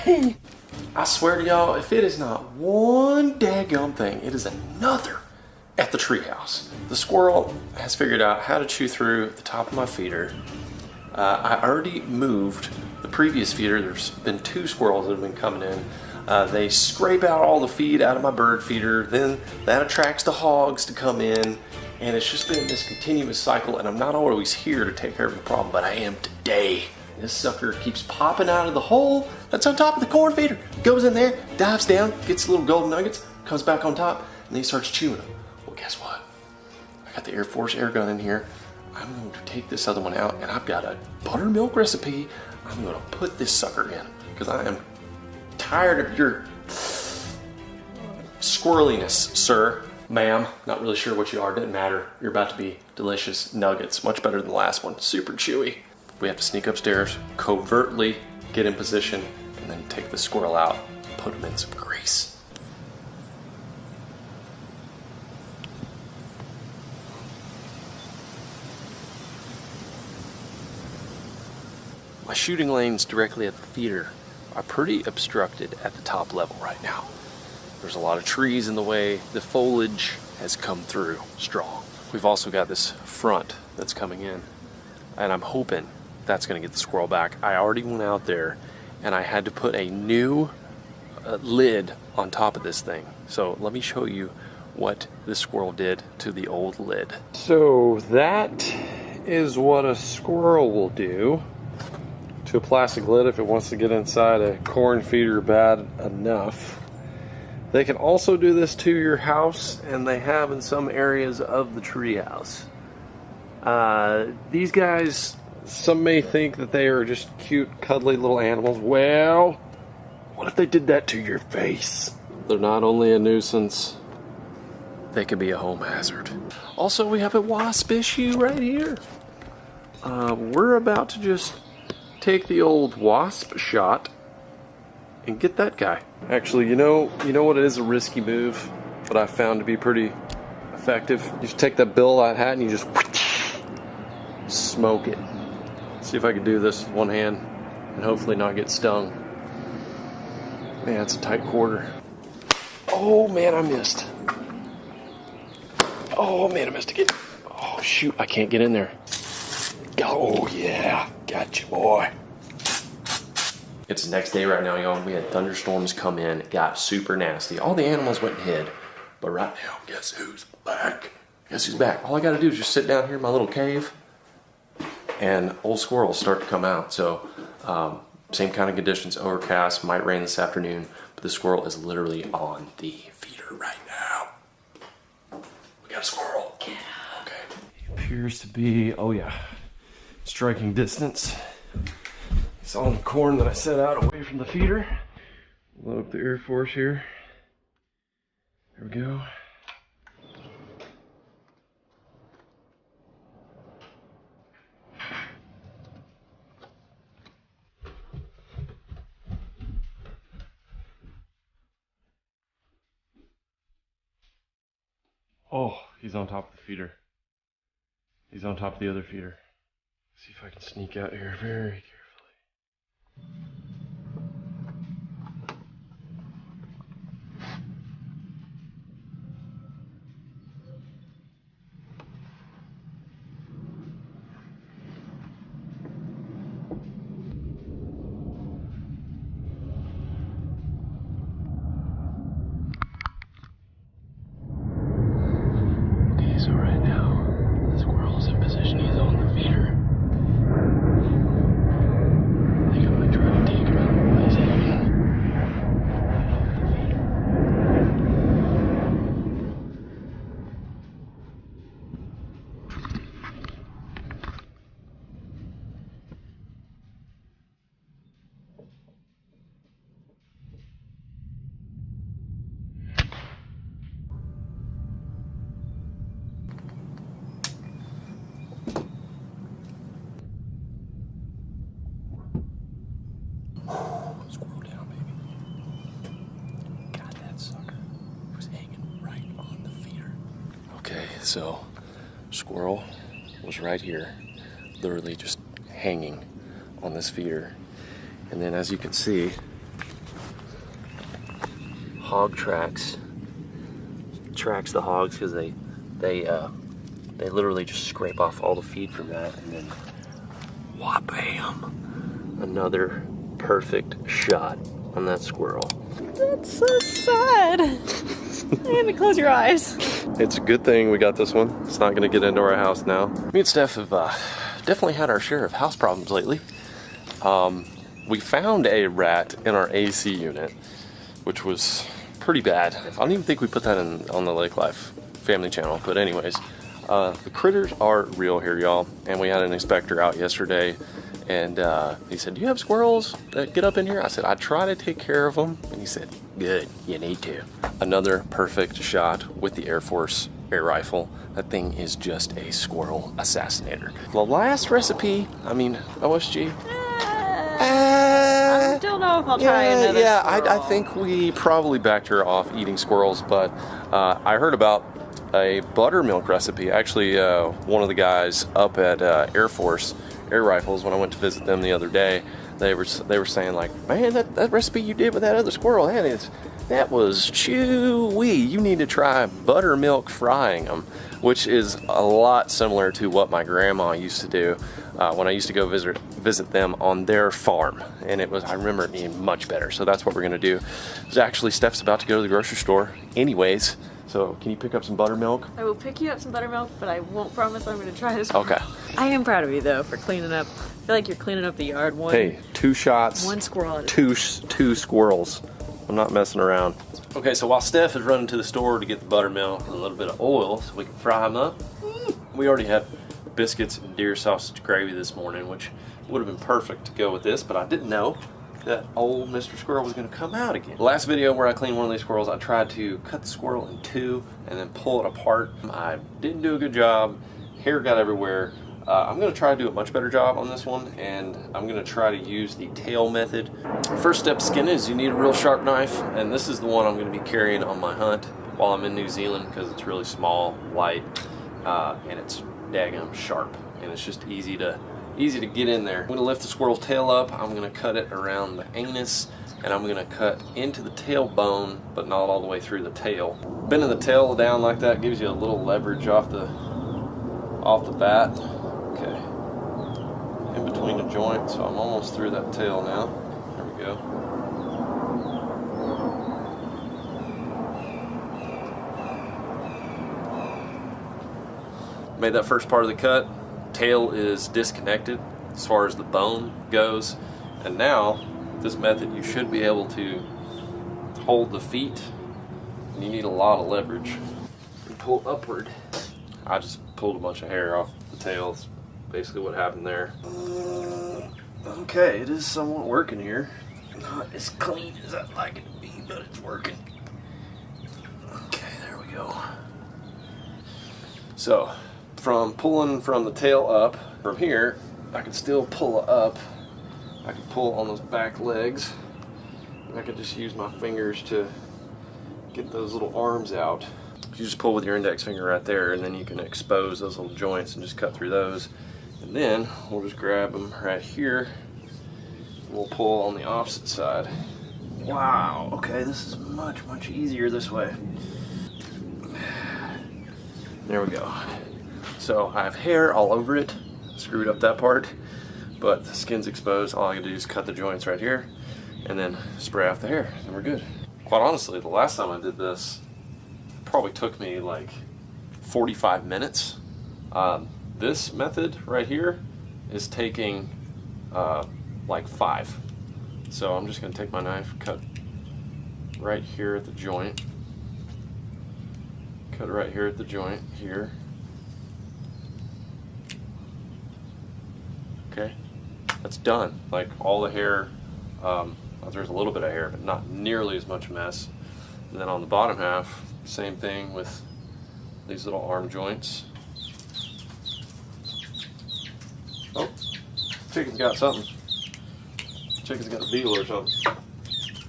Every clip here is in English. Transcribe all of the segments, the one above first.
dang. I swear to y'all, if it is not one daggum thing, it is another at the treehouse. The squirrel has figured out how to chew through the top of my feeder. I already moved the previous feeder. There's been 2 squirrels that have been coming in. They scrape out all the feed out of my bird feeder, then that attracts the hogs to come in, and it's just been this continuous cycle, and I'm not always here to take care of the problem, but I am today. This sucker keeps popping out of the hole that's on top of the corn feeder. Goes in there, dives down, gets little golden nuggets, comes back on top, and then he starts chewing them. Well, guess what? I got the AirForce AirGun in here. I'm going to take this other one out, and I've got a buttermilk recipe. I'm going to put this sucker in, because I am tired of your squirreliness, sir, ma'am. Not really sure what you are, doesn't matter. You're about to be delicious nuggets, much better than the last one, super chewy. We have to sneak upstairs, covertly get in position, and then take the squirrel out, put him in some grease. My shooting lanes directly at the feeder are pretty obstructed at the top level right now. There's a lot of trees in the way. The foliage has come through strong. We've also got this front that's coming in, and I'm hoping that's gonna get the squirrel back. I already went out there and I had to put a new lid on top of this thing. So let me show you what this squirrel did to the old lid. So that is what a squirrel will do to a plastic lid if it wants to get inside a corn feeder bad enough. They can also do this to your house, and they have in some areas of the treehouse. These guys, some may think that they are just cute, cuddly little animals. Well, what if they did that to your face? They're not only a nuisance, they can be a home hazard. Also, we have a wasp issue right here. We're about to just take the old wasp shot and get that guy. Actually, you know what, it is a risky move, but I found to be pretty effective. You just take that billiard hat and you just smoke it. See if I can do this with one hand and hopefully not get stung. Man, it's a tight quarter. Oh man, I missed. Oh man, I missed again. Oh shoot, I can't get in there. Oh yeah, gotcha, boy. It's the next day right now, y'all. We had thunderstorms come in. It got super nasty. All the animals went and hid. But right now, guess who's back? Guess who's back? All I gotta do is just sit down here in my little cave and old squirrels start to come out. So same kind of conditions, overcast, might rain this afternoon, but the squirrel is literally on the feeder right now. We got a squirrel. Yeah. Okay. He appears to be, oh yeah, striking distance. It's on the corn that I set out away from the feeder. Load up the AirForce here. There we go. Oh, he's on top of the feeder. He's on top of the other feeder. Let's see if I can sneak out here very carefully. So, squirrel was right here, literally just hanging on this feeder. And then as you can see, hog tracks the hogs, because they literally just scrape off all the feed from that, and then wha-bam, another perfect shot on that squirrel. That's so sad. You have to close your eyes. It's a good thing we got this one. It's not going to get into our house now. Me and Steph have definitely had our share of house problems lately. We found a rat in our AC unit, which was pretty bad. I don't even think we put that on the Lake Life family channel, but anyways, the critters are real here, y'all. And we had an inspector out yesterday, and he said, "Do you have squirrels that get up in here?" I said, "I try to take care of them." And he said, "Good, you need to." Another perfect shot with the Air Force air rifle. That thing is just a squirrel assassinator. The last recipe, I mean, OSG. I don't know if I'll try another squirrel. I think we probably backed her off eating squirrels, but I heard about a buttermilk recipe. Actually, one of the guys up at Airforce Air Rifles, when I went to visit them the other day, they were saying like, "Man, that recipe you did with that other squirrel, that was chewy. You need to try buttermilk frying them," which is a lot similar to what my grandma used to do when I used to go visit them on their farm, and I remember it being much better. So that's what we're gonna do. Actually, Steph's about to go to the grocery store anyways, so can you pick up some buttermilk? I will pick you up some buttermilk, but I won't promise I'm gonna try this. Okay. I am proud of you though for cleaning up. I feel like you're cleaning up the yard. Hey, 2 shots. 1 squirrel at a two squirrels. I'm not messing around. Okay, so while Steph is running to the store to get the buttermilk and a little bit of oil so we can fry them up, we already had biscuits and deer sausage gravy this morning, which would have been perfect to go with this, but I didn't know that old Mr. Squirrel was going to come out again. Last video where I cleaned one of these squirrels, I tried to cut the squirrel in 2 and then pull it apart. I didn't do a good job. Hair got everywhere. I'm going to try to do a much better job on this one, and I'm going to try to use the tail method. First step to skinning is you need a real sharp knife, and this is the one I'm going to be carrying on my hunt while I'm in New Zealand, because it's really small, light, and it's daggum sharp, and it's just easy to get in there. I'm going to lift the squirrel's tail up. I'm going to cut it around the anus, and I'm going to cut into the tailbone, but not all the way through the tail. Bending the tail down like that gives you a little leverage off the bat. Okay, in between the joints, so I'm almost through that tail now. There we go. Made that first part of the cut. Tail is disconnected as far as the bone goes, and now this method you should be able to hold the feet, and you need a lot of leverage and pull upward. I just pulled a bunch of hair off the tail. It's basically what happened there. Okay, it is somewhat working here. Not as clean as I'd like it to be, but it's working. Okay, there we go. So, from pulling from the tail up, from here, I can still pull up. I can pull on those back legs. And I can just use my fingers to get those little arms out. You just pull with your index finger right there, and then you can expose those little joints and just cut through those. And then we'll just grab them right here. And we'll pull on the opposite side. Wow, okay, this is much, much easier this way. There we go. So I have hair all over it. Screwed up that part, but the skin's exposed. All I gotta do is cut the joints right here and then spray off the hair, and we're good. Quite honestly, the last time I did this probably took me like 45 minutes. This method right here is taking like 5. So I'm just gonna take my knife, cut right here at the joint, cut right here at the joint here. Okay, that's done. Like all the hair, there's a little bit of hair, but not nearly as much mess. And then on the bottom half, same thing with these little arm joints. Oh, chicken's got something. Chicken's got a beetle or something.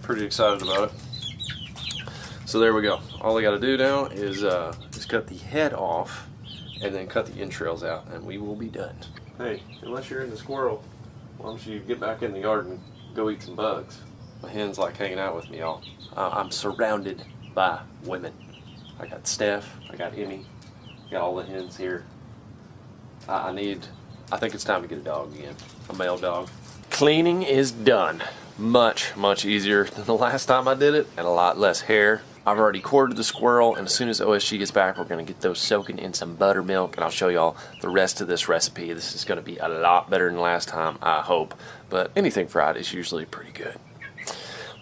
Pretty excited about it. So there we go. All I got to do now is cut the head off and then cut the entrails out, and we will be done. Hey, unless you're into squirrel, why don't you get back in the yard and go eat some bugs? My hen's like hanging out with me, y'all. I'm surrounded by women. I got Steph, I got Emmy, got all the hens here. I think it's time to get a dog again, a male dog. Cleaning is done. Much, much easier than the last time I did it, and a lot less hair. I've already quartered the squirrel, and as soon as OSG gets back, we're gonna get those soaking in some buttermilk, and I'll show y'all the rest of this recipe. This is gonna be a lot better than last time, I hope, but anything fried is usually pretty good.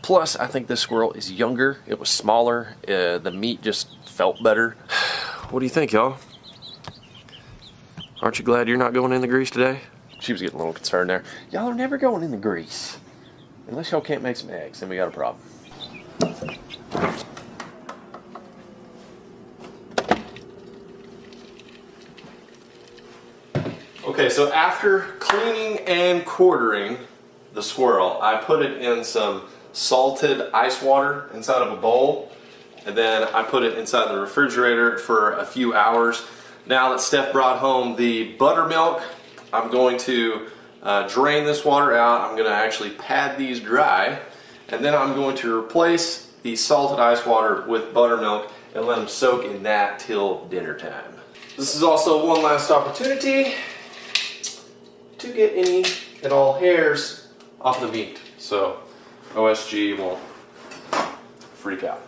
Plus, I think this squirrel is younger, it was smaller, the meat just felt better. What do you think, y'all? Aren't you glad you're not going in the grease today? She was getting a little concerned there. Y'all are never going in the grease. Unless y'all can't make some eggs, then we got a problem. Okay, so after cleaning and quartering the squirrel, I put it in some salted ice water inside of a bowl, and then I put it inside the refrigerator for a few hours. Now that Steph brought home the buttermilk, I'm going to drain this water out. I'm going to actually pad these dry, and then I'm going to replace the salted ice water with buttermilk and let them soak in that till dinner time. This is also one last opportunity to get any and all hairs off the meat, so OSG won't freak out.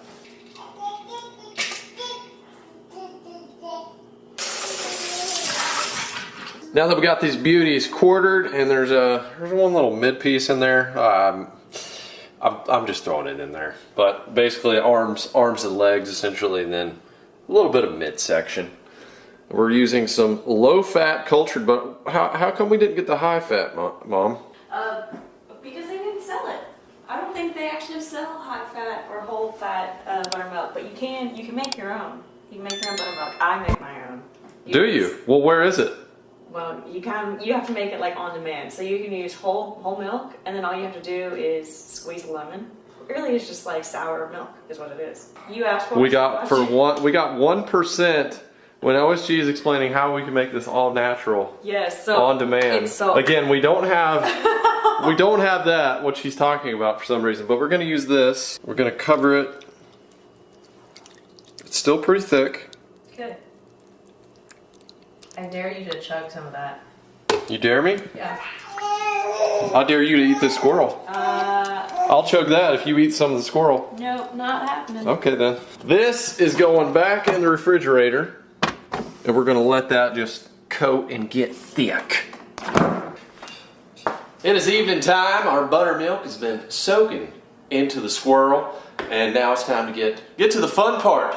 Now that we got these beauties quartered, and there's one little mid piece in there, I'm just throwing it in there. But basically arms and legs essentially, and then a little bit of midsection. We're using some low-fat cultured, but how come we didn't get the high-fat, Mom? Because they didn't sell it. I don't think they actually sell high-fat or whole-fat buttermilk, but you can make your own. You can make your own buttermilk. I make my own. Do you? Well, where is it? Well, you have to make it like on demand. So you can use whole milk, and then all you have to do is squeeze a lemon. It really is just like sour milk, is what it is. You asked for. We got 1%. When OSG is explaining how we can make this all natural, yes, so on demand. Again, we don't have that, what she's talking about for some reason, but we're going to use this. We're going to cover it. It's still pretty thick. Good. I dare you to chug some of that. You dare me? Yeah. I dare you to eat this squirrel. I'll chug that if you eat some of the squirrel. Nope, not happening. Okay then. This is going back in the refrigerator. And we're going to let that just coat and get thick. It is evening time. Our buttermilk has been soaking into the squirrel. And now it's time to get to the fun part.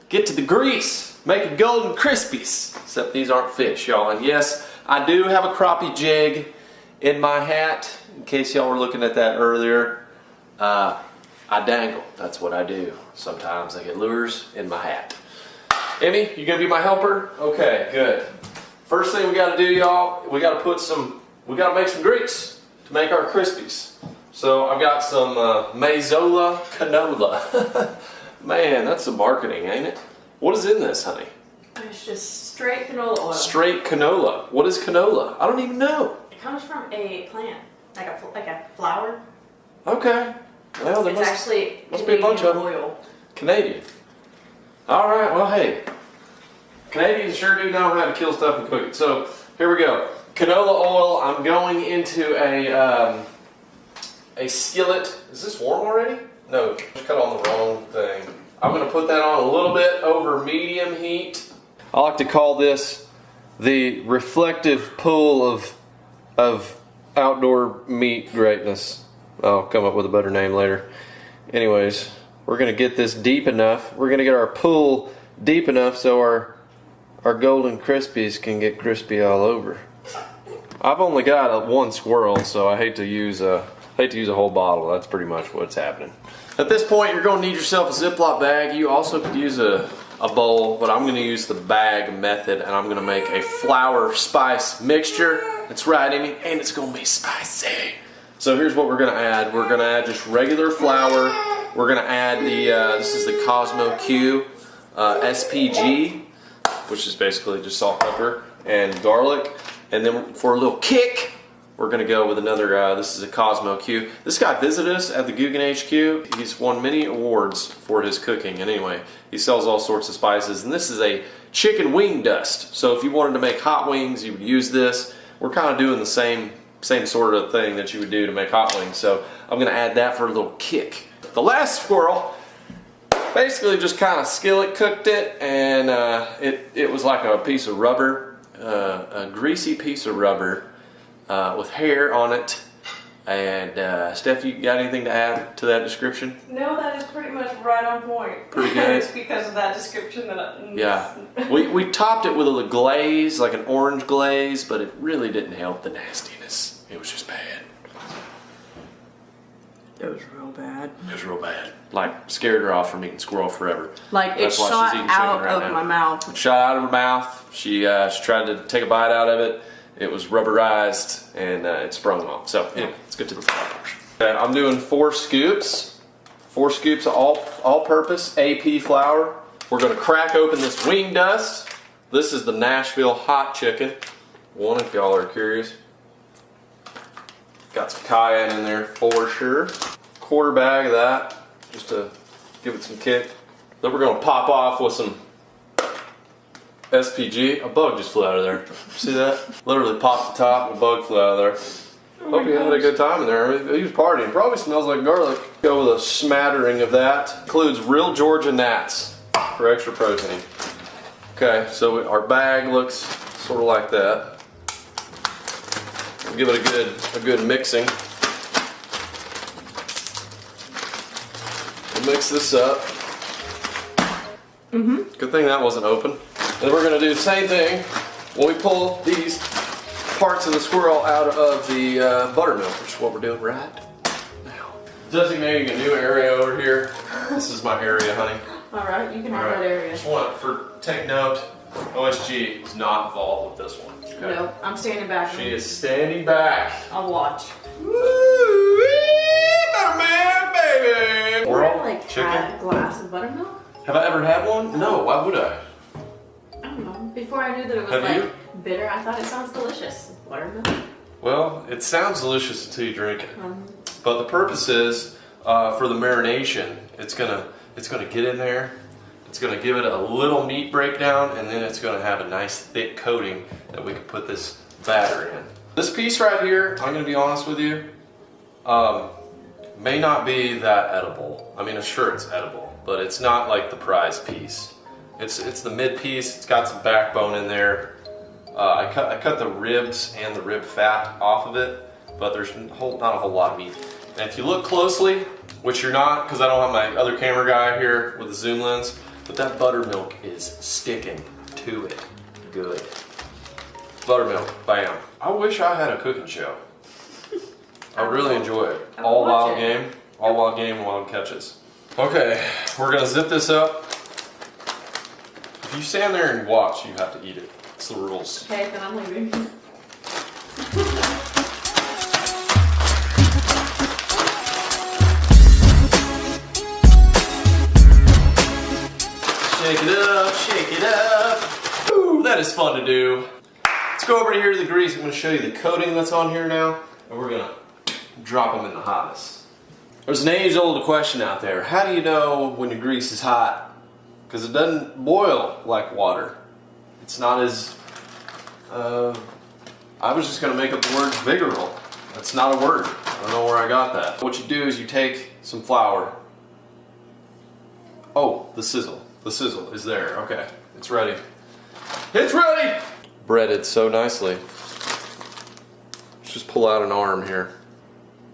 Get to the grease. Making golden crispies. Except these aren't fish, y'all. And yes, I do have a crappie jig in my hat. In case y'all were looking at that earlier. I dangle. That's what I do. Sometimes I get lures in my hat. Emmy, you gonna be my helper? Okay, good. First thing we gotta do, y'all, we gotta make some grease to make our crispies. So I've got some Mazola canola. Man, that's some marketing, ain't it? What is in this, honey? It's just straight canola oil. Straight canola. What is canola? I don't even know. It comes from a plant, like a flower. Okay. Well, there must be a bunch of them. Oil. Canadian. Alright, well hey, Canadians sure do know how to kill stuff and cook it. So, here we go. Canola oil, I'm going into a skillet. Is this warm already? No, just cut on the wrong thing. I'm going to put that on a little bit over medium heat. I like to call this the reflective pool of outdoor meat greatness. I'll come up with a better name later. Anyways. We're going to get this deep enough. We're going to get our pool deep enough so our golden crispies can get crispy all over. I've only got one squirrel, so I hate to use a whole bottle. That's pretty much what's happening. At this point, you're going to need yourself a Ziploc bag. You also could use a bowl, but I'm going to use the bag method, and I'm going to make a flour spice mixture. That's right, Amy, and it's going to be spicy. So here's what we're going to add. We're going to add just regular flour. We're going to add this is the Cosmo Q SPG, which is basically just salt, pepper, and garlic. And then for a little kick, we're gonna go with another, this is a Cosmo Q. This guy visited us at the Guggen HQ. He's won many awards for his cooking. And anyway, he sells all sorts of spices. And this is a chicken wing dust. So if you wanted to make hot wings, you would use this. We're kind of doing the same sort of thing that you would do to make hot wings. So I'm gonna add that for a little kick. The last squirrel, basically just kind of skillet cooked it, and it was like a piece of rubber, a greasy piece of rubber with hair on it. And Steph, you got anything to add to that description? No, that is pretty much right on point. Pretty good. It's because of that description that Yeah. We topped it with a glaze, like an orange glaze, but it really didn't help the nastiness. It was just bad. It was real bad. It was real bad. Like, scared her off from eating squirrel forever. Like, That's it why shot she's eating out chicken right of now. my mouth. It shot out of her mouth. She tried to take a bite out of it. It was rubberized, and it sprung off. So, anyway, let's get to the flour portion. Okay, I'm doing 4 scoops. 4 scoops of all-purpose AP flour. We're going to crack open this wing dust. This is the Nashville hot chicken. One, if y'all are curious. Got some cayenne in there for sure. 1/4 bag of that, just to give it some kick. Then we're going to pop off with some SPG. A bug just flew out of there. See that? Literally popped the top and a bug flew out of there. Hope he had a good time in there. He was partying. Probably smells like garlic. Go with a smattering of that. Includes real Georgia gnats for extra protein. Okay, so our bag looks sort of like that. We'll give it a good mixing. We'll mix this up. Good thing that wasn't open. Then we're going to do the same thing when we pull these parts of the squirrel out of the buttermilk, which is what we're doing right now. Designating a new area over here. This is my area, honey. Alright, you can have that area. Just want for take note, OSG is not involved with this one. Okay? Nope, I'm standing back. She is standing back. I'll watch. Woo! Buttermilk, baby! Or like had a glass of buttermilk? Have I ever had one? No, why would I? I don't know. Before I knew that it was Have like you? bitter, I thought it sounds delicious. Buttermilk? Well, it sounds delicious until you drink it. But the purpose is for the marination. It's gonna get in there. It's gonna give it a little meat breakdown, and then it's gonna have a nice thick coating that we can put this batter in. This piece right here, I'm gonna be honest with you, may not be that edible. I mean, sure it's edible, but it's not like the prize piece. It's the mid piece. It's got some backbone in there. I cut the ribs and the rib fat off of it, but there's not a whole lot of meat. And if you look closely, which you're not, because I don't have my other camera guy here with the zoom lens, but that buttermilk is sticking to it good. Buttermilk, bam. I wish I had a cooking show. I really enjoy it. All wild game, wild catches. Okay, we're gonna zip this up. If you stand there and watch, you have to eat it. It's the rules. Okay, then I'm leaving. Shake it up, shake it up. Ooh, that is fun to do. Let's go over here to the grease. I'm going to show you the coating that's on here now, and we're going to drop them in the hotness. There's an age-old question out there. How do you know when your grease is hot? Because it doesn't boil like water. It's not as... I was just going to make up the word vigoral. That's not a word. I don't know where I got that. What you do is you take some flour. Oh, the sizzle. The sizzle is there. Okay, it's ready. It's ready! Breaded so nicely. Let's just pull out an arm here.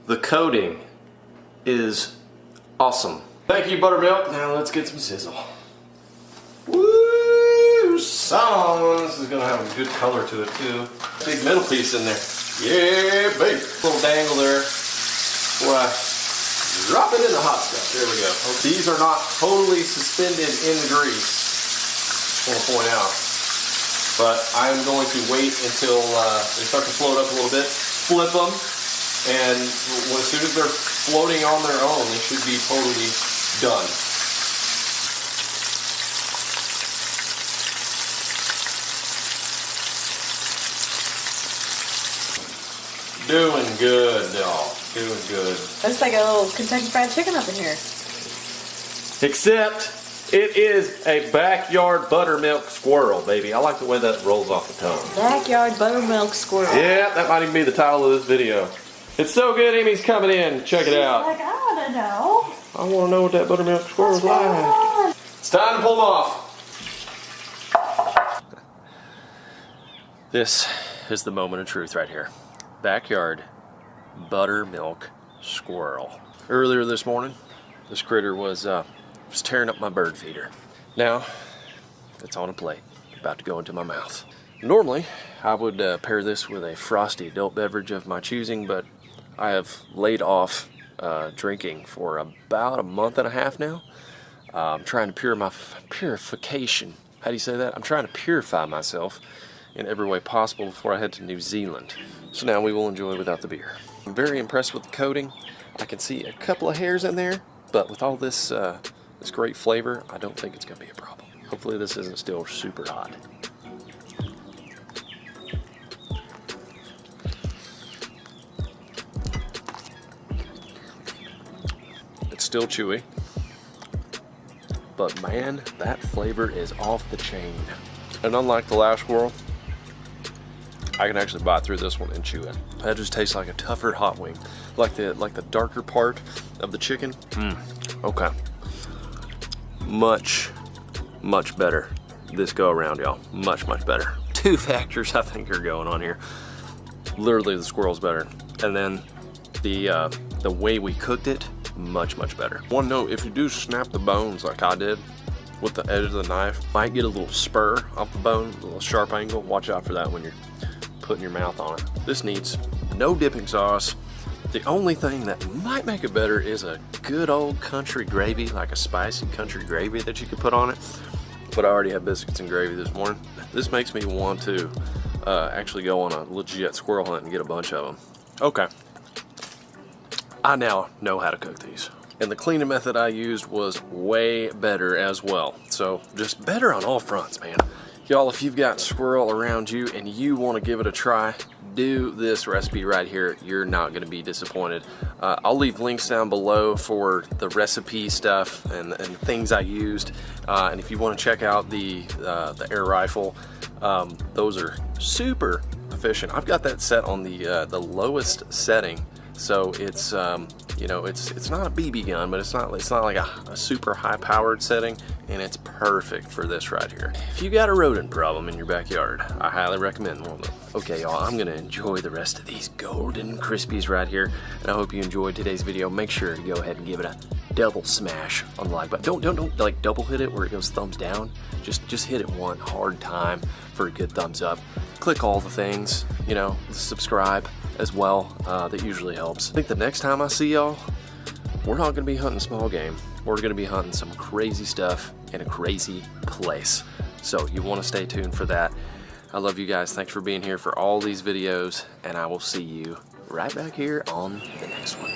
The coating is awesome. Thank you, Buttermilk. Now let's get some sizzle. Woo! Son! This is gonna have a good color to it too. Big middle piece in there. Yeah, baby. Little dangle there. Before I drop it in the hot stuff. There we go. These are not totally suspended in the grease. Just want to point out. But I'm going to wait until they start to float up a little bit. Flip them. And as soon as they're floating on their own, they should be totally done. Doing good, y'all. Doing good. Looks like a little Kentucky Fried Chicken up in here. Except it is a backyard buttermilk squirrel, baby. I like the way that rolls off the tongue. Backyard buttermilk squirrel. Yeah, that might even be the title of this video. It's so good, Amy's coming in. Check it out. Like, I want to know. I want to know what that buttermilk squirrel's like. It's time to pull them off. This is the moment of truth right here. Backyard buttermilk squirrel. Earlier this morning, this critter was tearing up my bird feeder. Now, it's on a plate, about to go into my mouth. Normally, I would pair this with a frosty adult beverage of my choosing, but I have laid off drinking for about a month and a half now. I'm trying to purification. How do you say that? I'm trying to purify myself in every way possible before I head to New Zealand. So now we will enjoy without the beer. I'm very impressed with the coating. I can see a couple of hairs in there, but with all this this great flavor, I don't think it's going to be a problem. Hopefully this isn't still super hot. It's still chewy, but man, that flavor is off the chain. And unlike the last squirrel, I can actually bite through this one and chew it. That just tastes like a tougher hot wing, like the darker part of the chicken. Okay, much better this go around, y'all. Much better. Two factors I think are going on here. Literally, the squirrel's better, and then the way we cooked it, much better. One note: if you do snap the bones like I did with the edge of the knife, might get a little spur off the bone, a little sharp angle. Watch out for that when you're putting your mouth on it. This needs no dipping sauce. The only thing that might make it better is a good old country gravy, like a spicy country gravy that you could put on it. But I already had biscuits and gravy this morning. This makes me want to actually go on a legit squirrel hunt and get a bunch of them. Okay, I now know how to cook these. And the cleaning method I used was way better as well. So just better on all fronts, man. Y'all, if you've got squirrel around you and you want to give it a try, do this recipe right here. You're not going to be disappointed. I'll leave links down below for the recipe stuff and things I used. And if you want to check out the air rifle, those are super efficient. I've got that set on the lowest setting, so it's you know, it's not a BB gun, but it's not like a super high powered setting, and it's perfect for this right here. If you got a rodent problem in your backyard, I highly recommend one of them. Okay, y'all, I'm gonna enjoy the rest of these golden crispies right here, and I hope you enjoyed today's video. Make sure to go ahead and give it a double smash on the like button. Don't like double hit it where it goes thumbs down. Just hit it one hard time for a good thumbs up. Click all the things, you know, subscribe as well. That usually helps. I think the next time I see y'all, we're not gonna be hunting small game. We're gonna be hunting some crazy stuff in a crazy place. So you wanna stay tuned for that. I love you guys. Thanks for being here for all these videos, and I will see you right back here on the next one.